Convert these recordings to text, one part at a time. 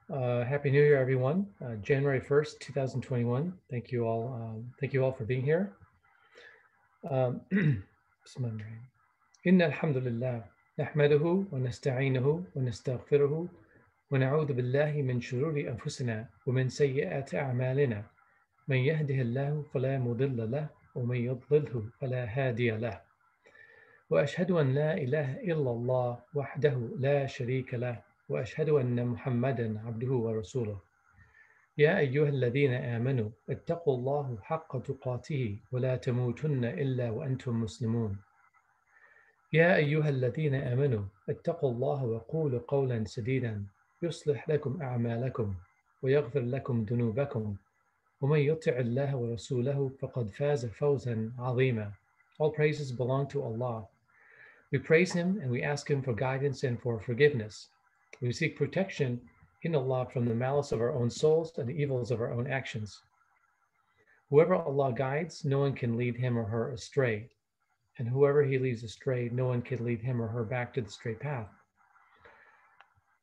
Happy New Year, everyone. January 1st, 2021. Thank you all for being here. بسم الله الرحمن الرحيم. إن الحمد لله نحمده ونستعينه ونستغفره ونعوذ بالله من شرور أنفسنا ومن سيئات أعمالنا من يهده الله فلا مضل له ومن يضلله فلا هادي له وأشهد أن لا إله إلا الله وحده لا شريك له وأشهد أن محمدا عبده ورسوله يا أيها الذين آمنوا اتقوا الله حق تقاته ولا تموتن إلا وأنتم مسلمون يا أيها الذين آمنوا اتقوا الله وقولوا قولا سديدا يصلح لكم أعمالكم ويغفر لكم ذنوبكم ومن يطع الله ورسوله فقد فاز فوزا عظيما. All praises belong to Allah. We praise Him and we ask Him for guidance and for forgiveness. We seek protection in Allah from the malice of our own souls and the evils of our own actions. Whoever Allah guides, no one can lead him or her astray. And whoever He leads astray, no one can lead him or her back to the straight path.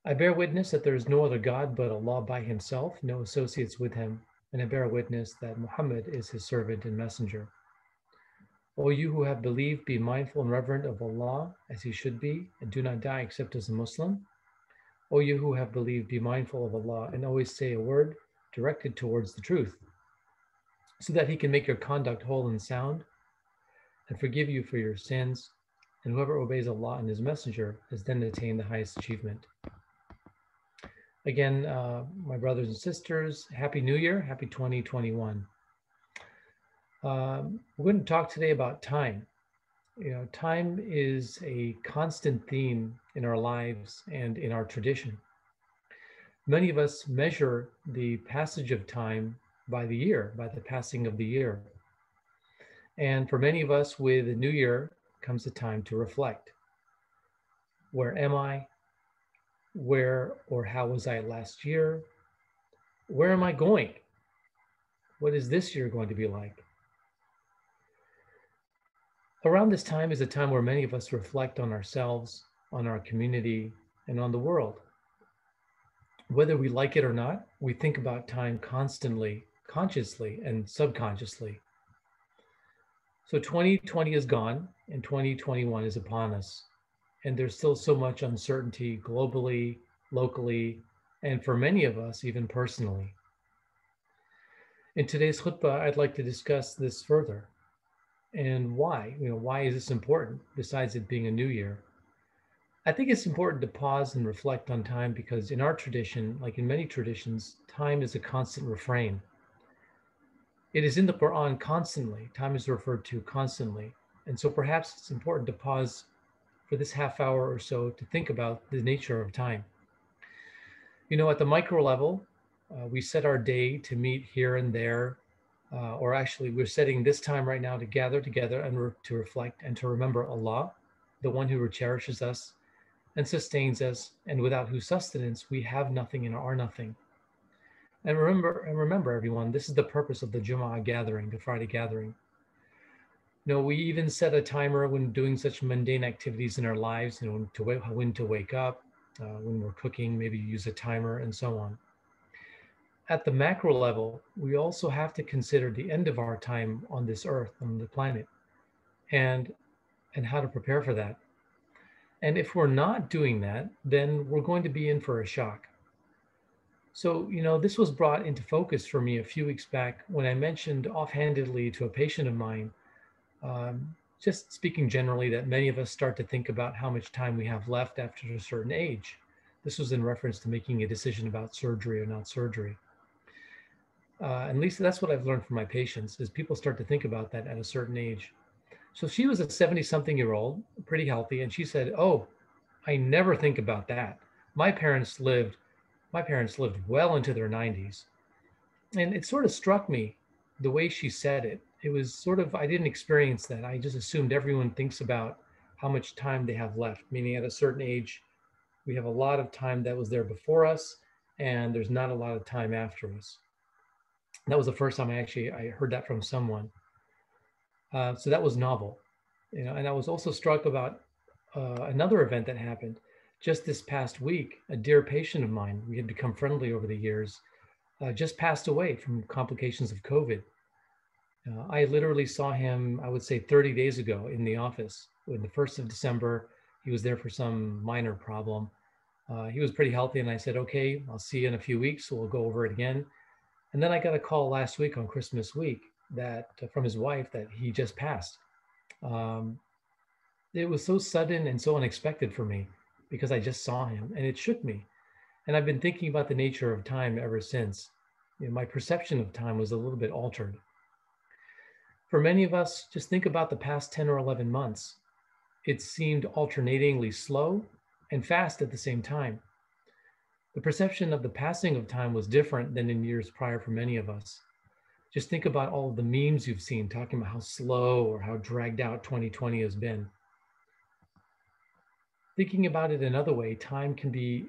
I bear witness that there is no other God but Allah by Himself, no associates with Him, and I bear witness that Muhammad is His servant and messenger. O you who have believed, be mindful and reverent of Allah as He should be, and do not die except as a Muslim. O you who have believed, be mindful of Allah and always say a word directed towards the truth, so that He can make your conduct whole and sound and forgive you for your sins. And whoever obeys Allah and His messenger has then attained the highest achievement. Again, my brothers and sisters, Happy New Year, Happy 2021. We're going to talk today about time. Time is a constant theme in our lives and in our tradition. Many of us measure the passage of time by the year, by the passing of the year. And for many of us, with the new year comes a time to reflect. Where am I? Where or how was I last year? Where am I going? What is this year going to be like? Around this time is a time where many of us reflect on ourselves, on our community, and on the world. Whether we like it or not, we think about time constantly, consciously and subconsciously. So 2020 is gone and 2021 is upon us. And there's still so much uncertainty globally, locally, and for many of us, even personally. In today's khutbah, I'd like to discuss this further. And why? Why is this important besides it being a new year? I think it's important to pause and reflect on time because in our tradition, like in many traditions, time is a constant refrain. It is in the Quran constantly. Time is referred to constantly. And so perhaps it's important to pause for this half hour or so to think about the nature of time. At the micro level, we set our day to meet here and there, or actually we're setting this time right now to gather together and to reflect and to remember Allah, the one who cherishes us and sustains us, and without whose sustenance we have nothing and are nothing. And remember everyone, this is the purpose of the Jumu'ah gathering, the Friday gathering. We even set a timer when doing such mundane activities in our lives, when to wake up, when we're cooking, maybe use a timer and so on. At the macro level, we also have to consider the end of our time on this earth, on the planet, and how to prepare for that. And if we're not doing that, then we're going to be in for a shock. So, this was brought into focus for me a few weeks back when I mentioned offhandedly to a patient of mine, just speaking generally, that many of us start to think about how much time we have left after a certain age. This was in reference to making a decision about surgery or not surgery. At least that's what I've learned from my patients, is people start to think about that at a certain age. So she was a 70-something-year-old, pretty healthy, and she said, "Oh, I never think about that. My parents lived well into their 90s." And it sort of struck me the way she said it. It was sort of, I didn't experience that. I just assumed everyone thinks about how much time they have left, meaning at a certain age, we have a lot of time that was there before us, and there's not a lot of time after us. That was the first time I heard that from someone. So that was novel, and I was also struck about another event that happened. Just this past week, a dear patient of mine, we had become friendly over the years, just passed away from complications of COVID. I literally saw him, I would say 30 days ago in the office. On the 1st of December, he was there for some minor problem. He was pretty healthy, and I said, okay, I'll see you in a few weeks. So we'll go over it again. And then I got a call last week on Christmas week that from his wife that he just passed. It was so sudden and so unexpected for me because I just saw him, and it shook me. And I've been thinking about the nature of time ever since. My perception of time was a little bit altered. For many of us, just think about the past 10 or 11 months. It seemed alternatingly slow and fast at the same time. The perception of the passing of time was different than in years prior for many of us. Just think about all of the memes you've seen talking about how slow or how dragged out 2020 has been. Thinking about it another way, time can be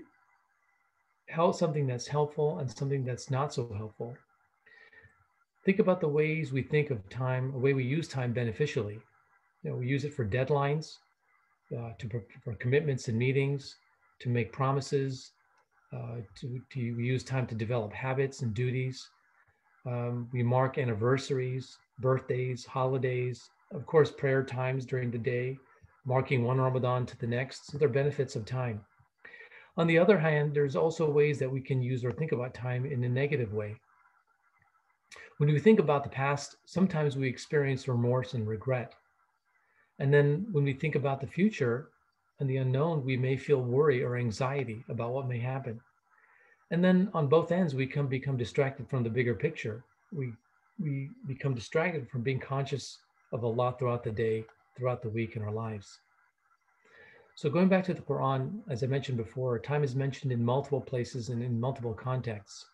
something that's helpful and something that's not so helpful. Think about the ways we think of time, the way we use time beneficially. We use it for deadlines, for commitments and meetings, to make promises, to use time to develop habits and duties. We mark anniversaries, birthdays, holidays, of course, prayer times during the day, marking one Ramadan to the next. So they're benefits of time. On the other hand, there's also ways that we can use or think about time in a negative way. When we think about the past, sometimes we experience remorse and regret. And then when we think about the future and the unknown, we may feel worry or anxiety about what may happen. And then on both ends, we can become distracted from the bigger picture. We become distracted from being conscious of Allah throughout the day, throughout the week in our lives. So going back to the Quran, as I mentioned before, time is mentioned in multiple places and in multiple contexts.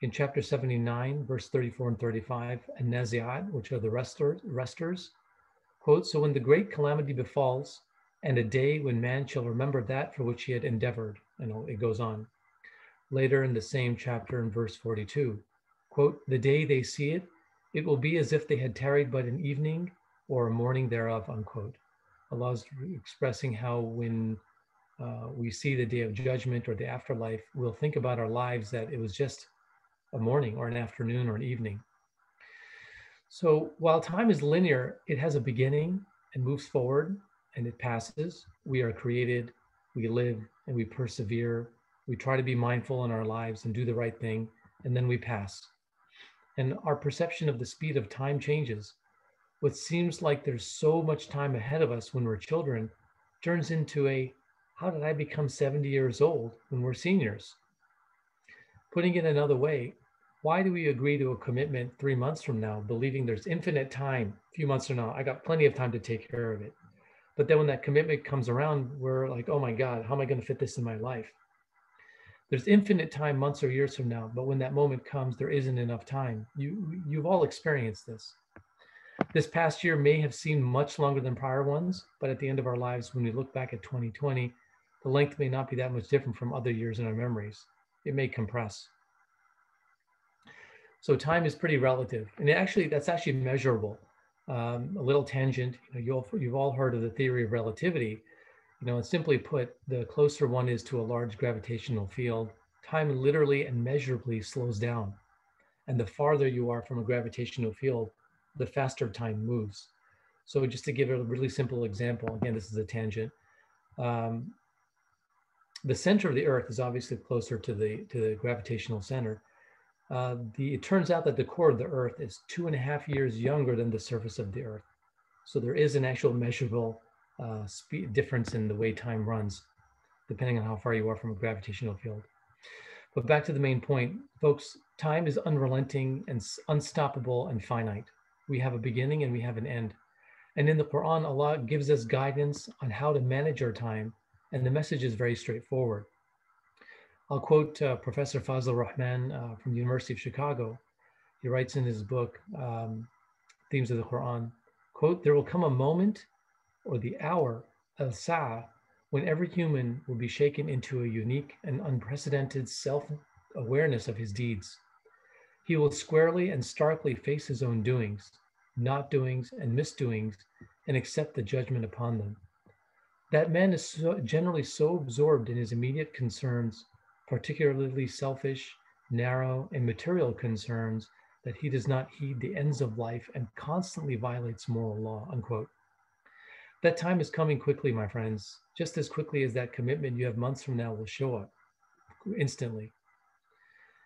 In chapter 79, verse 34 and 35, and Nazi'at, which are the resters, quote, so when the great calamity befalls, and a day when man shall remember that for which he had endeavored, and it goes on. Later in the same chapter in verse 42, quote, the day they see it, it will be as if they had tarried but an evening or a morning thereof, unquote. Allah is expressing how when we see the day of judgment or the afterlife, we'll think about our lives that it was just a morning or an afternoon or an evening. So while time is linear, it has a beginning and moves forward and it passes. We are created, we live, and we persevere. We try to be mindful in our lives and do the right thing, and then we pass. And our perception of the speed of time changes. What seems like there's so much time ahead of us when we're children turns into a, how did I become 70 years old when we're seniors? Putting it another way, why do we agree to a commitment 3 months from now, believing there's infinite time, a few months from now, I got plenty of time to take care of it. But then when that commitment comes around, we're like, oh my God, how am I going to fit this in my life? There's infinite time, months or years from now, but when that moment comes, there isn't enough time. You've all experienced this. This past year may have seemed much longer than prior ones, but at the end of our lives, when we look back at 2020, the length may not be that much different from other years in our memories. It may compress. So time is pretty relative, and that's actually measurable. A little tangent, you've all heard of the theory of relativity. And simply put, the closer one is to a large gravitational field, time literally and measurably slows down. And the farther you are from a gravitational field, the faster time moves. So just to give a really simple example, again, this is a tangent. The center of the Earth is obviously closer to the gravitational center. It turns out that the core of the Earth is 2.5 years younger than the surface of the Earth. So there is an actual measurable speed difference in the way time runs, depending on how far you are from a gravitational field. But back to the main point, folks, time is unrelenting and unstoppable and finite. We have a beginning and we have an end. And in the Quran, Allah gives us guidance on how to manage our time, and the message is very straightforward. I'll quote Professor Fazl Rahman from the University of Chicago. He writes in his book, Themes of the Quran, quote, there will come a moment or the hour, al-sa'a, when every human will be shaken into a unique and unprecedented self-awareness of his deeds. He will squarely and starkly face his own doings, not doings and misdoings, and accept the judgment upon them. That man is generally so absorbed in his immediate concerns, particularly selfish, narrow, and material concerns, that he does not heed the ends of life and constantly violates moral law, unquote. That time is coming quickly, my friends, just as quickly as that commitment you have months from now will show up instantly.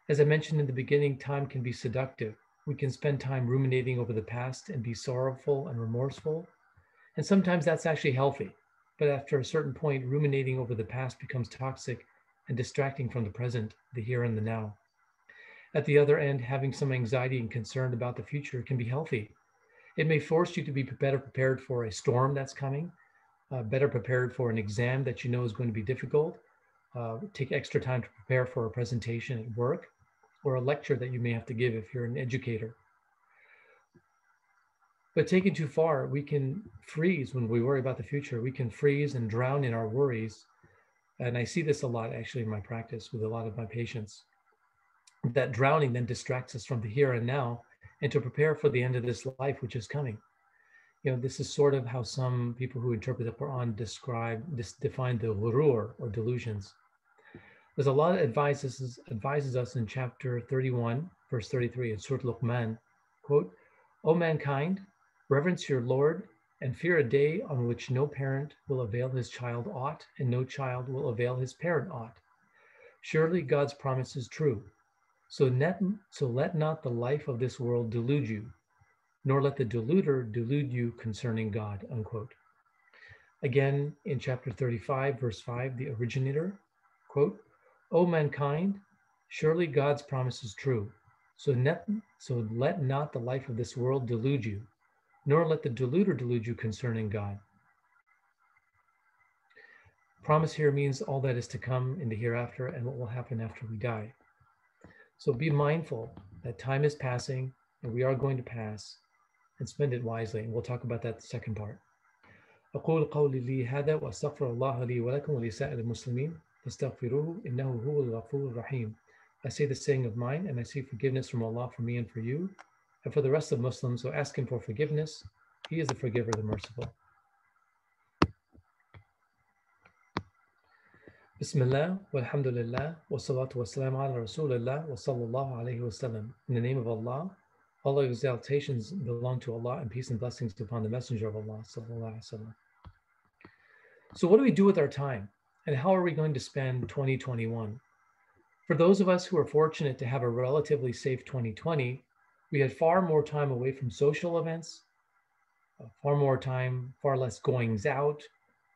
As I mentioned in the beginning, time can be seductive. We can spend time ruminating over the past and be sorrowful and remorseful. And sometimes that's actually healthy. But after a certain point, ruminating over the past becomes toxic and distracting from the present, the here and the now. At the other end, having some anxiety and concern about the future can be healthy. It may force you to be better prepared for a storm that's coming, better prepared for an exam that you know is going to be difficult, take extra time to prepare for a presentation at work, or a lecture that you may have to give if you're an educator. But taken too far, we can freeze when we worry about the future. We can freeze and drown in our worries. And I see this a lot actually in my practice with a lot of my patients. That drowning then distracts us from the here and now and to prepare for the end of this life, which is coming. This is sort of how some people who interpret the Quran define the ghurur or delusions. There's a lot of advises us in chapter 31, verse 33 in Surah Luqman, quote, "O mankind, reverence your Lord and fear a day on which no parent will avail his child aught and no child will avail his parent aught. Surely God's promise is true. So let not the life of this world delude you, nor let the deluder delude you concerning God," unquote. Again, in chapter 35, verse 5, the originator, quote, "O mankind, surely God's promise is true. So let not the life of this world delude you, nor let the deluder delude you concerning God." Promise here means all that is to come in the hereafter and what will happen after we die. So be mindful that time is passing and we are going to pass, and spend it wisely. And we'll talk about that the second part. أقول قولي لي هذا وأستغفر الله لي ولكم ولسائر المسلمين فاستغفروه إنه هو الغفور الرحيم. I say the saying of mine and I seek forgiveness from Allah for me and for you and for the rest of Muslims, so ask him for forgiveness. He is the forgiver, the merciful. Bismillah, walhamdulillah, wassalatu wassalamu ala rasulillah, wa sallallahu alayhi wasallam. In the name of Allah, all exaltations belong to Allah and peace and blessings upon the Messenger of Allah, sallallahu alayhi wasallam. So what do we do with our time? And how are we going to spend 2021? For those of us who are fortunate to have a relatively safe 2020, we had far more time away from social events, far more time, far less goings out,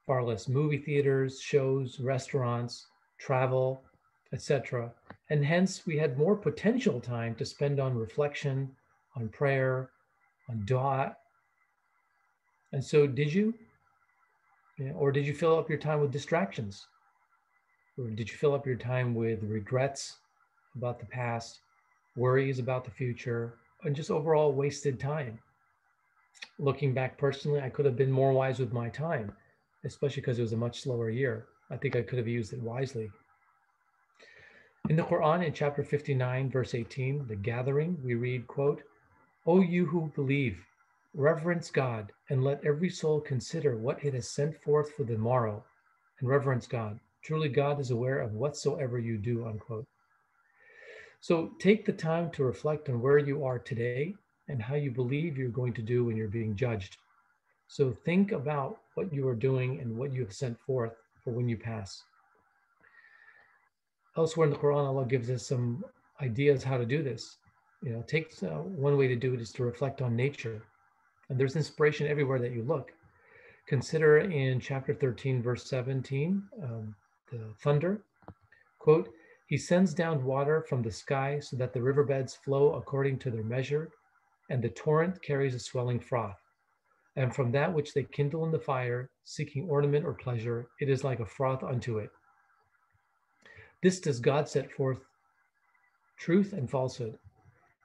far less movie theaters, shows, restaurants, travel, etc. And hence we had more potential time to spend on reflection, on prayer, on dua. And so did you? Or did you fill up your time with distractions? Or did you fill up your time with regrets about the past, worries about the future, and just overall wasted time? Looking back personally, I could have been more wise with my time, especially because it was a much slower year. I think I could have used it wisely. In the Quran, in chapter 59, verse 18, the gathering, we read, quote, "O you who believe, reverence God and let every soul consider what it has sent forth for the morrow, and reverence God. Truly God is aware of whatsoever you do," unquote. So take the time to reflect on where you are today and how you believe you're going to do when you're being judged. So think about what you are doing and what you have sent forth for when you pass. Elsewhere in the Quran, Allah gives us some ideas how to do this. One way to do it is to reflect on nature. And there's inspiration everywhere that you look. Consider in chapter 13, verse 17, the thunder, quote, "He sends down water from the sky so that the riverbeds flow according to their measure, and the torrent carries a swelling froth. And from that which they kindle in the fire, seeking ornament or pleasure, it is like a froth unto it. This does God set forth truth and falsehood.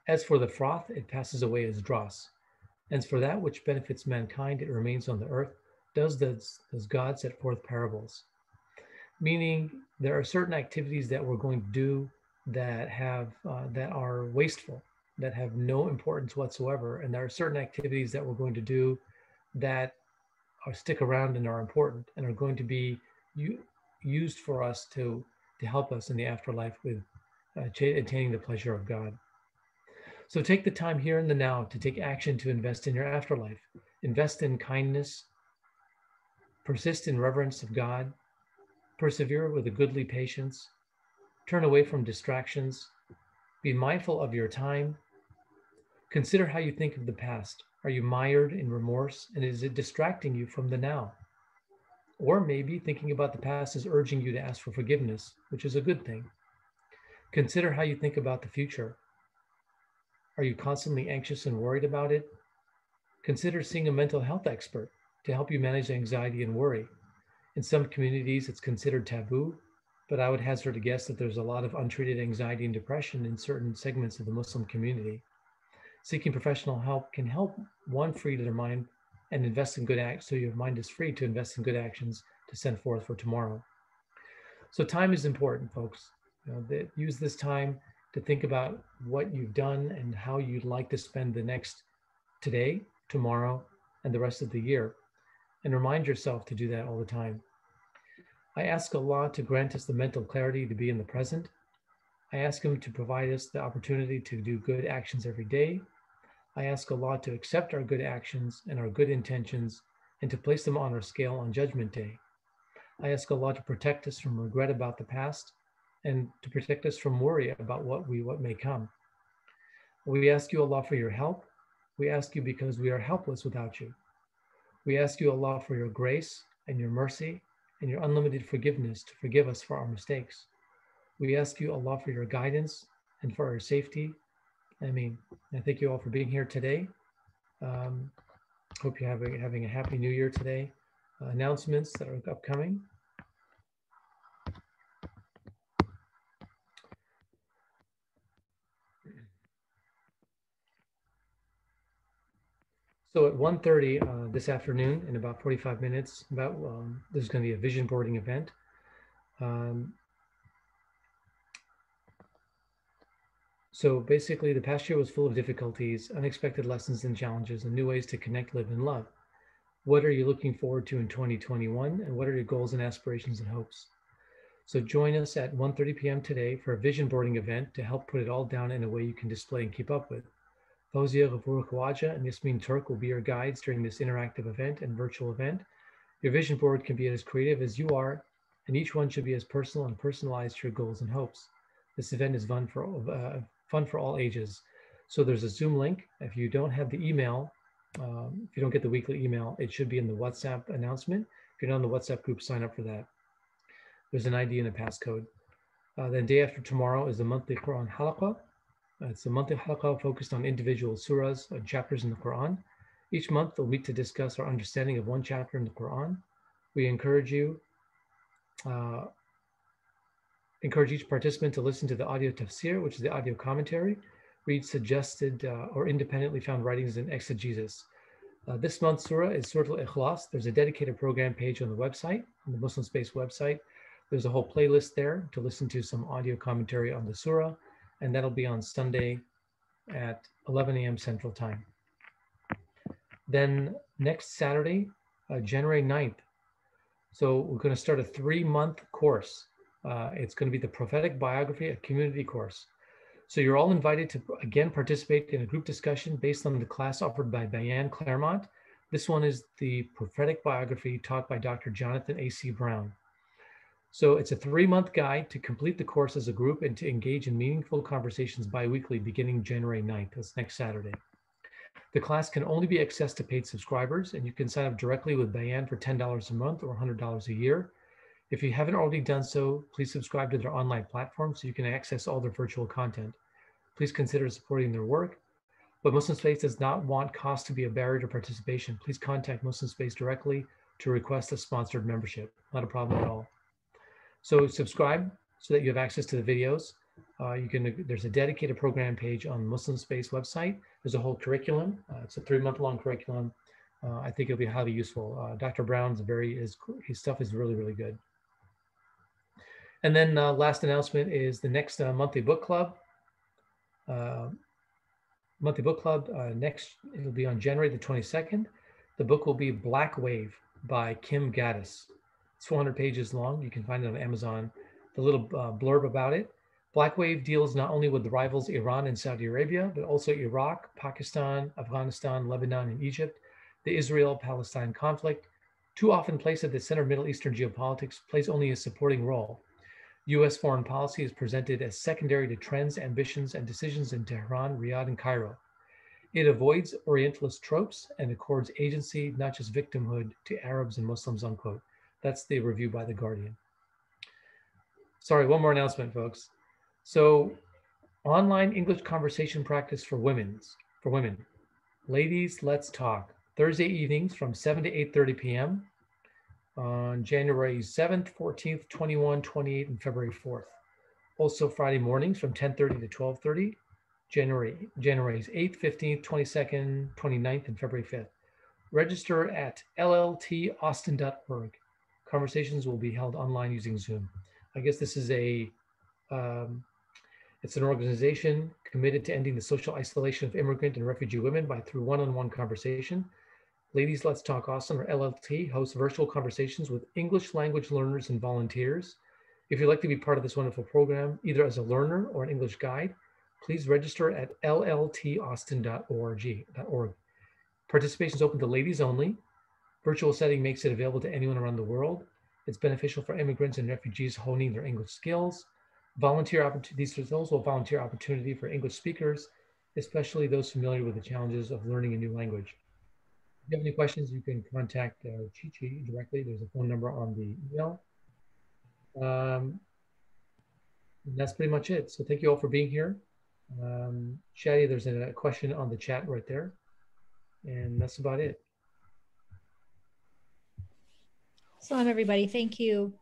As for the froth, it passes away as dross. As for that which benefits mankind, it remains on the earth. Does God set forth parables?" Meaning there are certain activities that we're going to do that are wasteful, that have no importance whatsoever. And there are certain activities that we're going to do that stick around and are important and are going to be used for us to help us in the afterlife with attaining the pleasure of God. So take the time here and the now to take action to invest in your afterlife. Invest in kindness, persist in reverence of God, persevere with a goodly patience, turn away from distractions, be mindful of your time. Consider how you think of the past. Are you mired in remorse, and is it distracting you from the now? Or maybe thinking about the past is urging you to ask for forgiveness, which is a good thing. Consider how you think about the future. Are you constantly anxious and worried about it? Consider seeing a mental health expert to help you manage anxiety and worry. In some communities, it's considered taboo, but I would hazard a guess that there's a lot of untreated anxiety and depression in certain segments of the Muslim community. Seeking professional help can help one free their mind and invest in good acts, so your mind is free to invest in good actions to send forth for tomorrow. So time is important, folks. Use this time to think about what you've done and how you'd like to spend the next today, tomorrow, and the rest of the year. And remind yourself to do that all the time. I ask Allah to grant us the mental clarity to be in the present. I ask Him to provide us the opportunity to do good actions every day. I ask Allah to accept our good actions and our good intentions and to place them on our scale on Judgment Day. I ask Allah to protect us from regret about the past and to protect us from worry about what may come. We ask you, Allah, for your help. We ask you because we are helpless without you. We ask you, Allah, for your grace and your mercy and your unlimited forgiveness to forgive us for our mistakes. We ask you, Allah, for your guidance and for our safety. I thank you all for being here today. Hope you're having a happy new year today. Announcements that are upcoming. So at 1:30 this afternoon, in about 45 minutes, there's going to be a vision boarding event. So basically, the past year was full of difficulties, unexpected lessons and challenges, and new ways to connect, live, and love. What are you looking forward to in 2021, and what are your goals and aspirations and hopes? So join us at 1:30 p.m. today for a vision boarding event to help put it all down in a way you can display and keep up with. Fauzia Ghafour Khawaja and Yasmin Turk will be your guides during this interactive event and virtual event. Your vision board can be as creative as you are, and each one should be as personal and personalized to your goals and hopes. This event is fun for all ages. So there's a Zoom link. If you don't have the email, if you don't get the weekly email, it should be in the WhatsApp announcement. If you're not in the WhatsApp group, sign up for that. There's an ID and a passcode. Then day after tomorrow is the monthly Quran Halaqah. It's a monthly halaqah focused on individual surahs and chapters in the Quran. Each month we'll meet to discuss our understanding of one chapter in the Quran. We encourage each participant to listen to the audio tafsir, which is the audio commentary, read suggested or independently found writings in exegesis. This month's surah is Surah Al-Ikhlas. There's a dedicated program page on the website, on the Muslim Space website. There's a whole playlist there to listen to some audio commentary on the surah, and that'll be on Sunday at 11 a.m. Central Time. Then next Saturday, January 9th. So we're going to start a 3-month course. It's going to be the Prophetic Biography, a community course. So you're all invited to, again, participate in a group discussion based on the class offered by Bayan Claremont. This one is the Prophetic Biography taught by Dr. Jonathan A.C. Brown. So it's a 3-month guide to complete the course as a group and to engage in meaningful conversations bi-weekly beginning January 9th. That's next Saturday. The class can only be accessed to paid subscribers, and you can sign up directly with Bayan for $10 a month or $100 a year. If you haven't already done so, please subscribe to their online platform so you can access all their virtual content. Please consider supporting their work. But Muslim Space does not want cost to be a barrier to participation. Please contact Muslim Space directly to request a sponsored membership. Not a problem at all. So subscribe so that you have access to the videos. There's a dedicated program page on Muslim Space website. There's a whole curriculum. It's a 3-month-long curriculum. I think it'll be highly useful. Dr. Brown's his stuff is really, really good. And then last announcement is the next monthly book club. Next, it'll be on January the 22nd. The book will be Black Wave, by Kim Gaddis. It's 400 pages long. You can find it on Amazon. The little blurb about it. Black Wave deals not only with the rivals Iran and Saudi Arabia, but also Iraq, Pakistan, Afghanistan, Lebanon, and Egypt, the Israel-Palestine conflict, too often placed at the center of Middle Eastern geopolitics, plays only a supporting role. U.S. foreign policy is presented as secondary to trends, ambitions, and decisions in Tehran, Riyadh, and Cairo. It avoids Orientalist tropes and accords agency, not just victimhood, to Arabs and Muslims, unquote. That's the review by The Guardian. Sorry, one more announcement, folks. So, online English conversation practice for women. Ladies, let's talk. Thursday evenings from 7 to 8:30 p.m. on January 7th, 14th, 21, 28, and February 4th. Also Friday mornings from 10:30 to 12:30, January's 8th, 15th, 22nd, 29th, and February 5th. Register at lltaustin.org. Conversations will be held online using Zoom. I guess this is it's an organization committed to ending the social isolation of immigrant and refugee women through one-on-one conversation. Ladies Let's Talk Austin, or LLT, hosts virtual conversations with English language learners and volunteers. If you'd like to be part of this wonderful program, either as a learner or an English guide, please register at lltaustin.org. Participation is open to ladies only. Virtual setting makes it available to anyone around the world. It's beneficial for immigrants and refugees honing their English skills. These results will volunteer opportunity for English speakers, especially those familiar with the challenges of learning a new language. If you have any questions, you can contact Chi directly. There's a phone number on the email. And that's pretty much it. So thank you all for being here. Shadi, there's a question on the chat right there. And that's about it. Salam, everybody. Thank you.